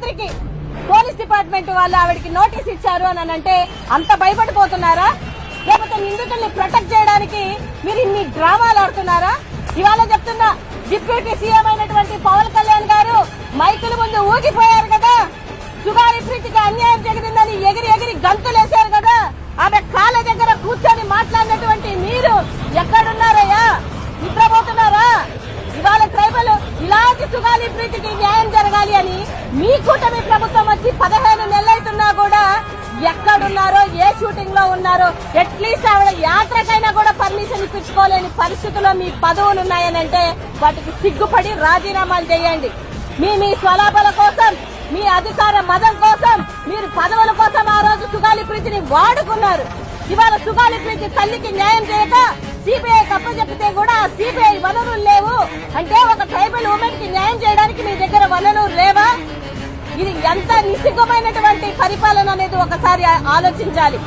రాత్రికి police department వాళ్ళు ఆవిడకి నోటీస్ ఇచ్చారు అని అంటే అంత భయపడిపోతున్నారా? లేకపోతే నిందితుల్ని ప్రొటెక్ట్ చేయడానికి మీరు ఇన్ని డ్రామాలు ఆడుతున్నారా? ఇవాళ చెప్తున్నా, డిప్యూటీ సీఎం అయినటువంటి పవన్ కళ్యాణ్ గారు మైకుల ముందు ఊగిపోయారు కదా, సుగారి ప్రీతికి అన్యాయం జరిగిందని ఎగిరి ఎగిరి గంతులేశారు కదా, ఆమె కాళ్ళ దగ్గర కూర్చొని మాట్లాడినటువంటి మీరు ఎక్కడున్నారయ్యా? నిద్రపోతున్నారా? ఇవాళ ట్రైబల్ ఇలాంటి సుగాలి ప్రీతికి న్యాయం జరగాలి అని మీ కూటమి ప్రభుత్వం వచ్చి 15 నెలలైతున్నా కూడా ఎక్కడున్నారో, ఏ షూటింగ్ లో ఉన్నారో, అట్లీస్ట్ ఆవిడ యాత్రకైనా కూడా పర్మిషన్ ఇప్పించుకోలేని పరిస్థితుల్లో మీ పదవులు ఉన్నాయనంటే వాటికి సిగ్గుపడి రాజీనామాలు చేయండి. మీ స్వలాభాల కోసం, మీ అధికార మదం కోసం, మీరు పదవుల కోసం ఆ రోజు సుగాలి ప్రీతిని వాడుకున్నారు. ఇవాళ సుగాలి ప్రీతి తల్లికి న్యాయం చేయక సిబిఐ అప్పచెప్పితే కూడా సిబిఐ వనరులు లేవు అంటే ఒక ట్రైబల్ ఉమెన్ కి న్యాయం చేయడానికి మీ దగ్గర వనరులు లేవా? ఇది ఎంత నిస్సిగ్గుమైనటువంటి పరిపాలన అనేది ఒకసారి ఆలోచించాలి.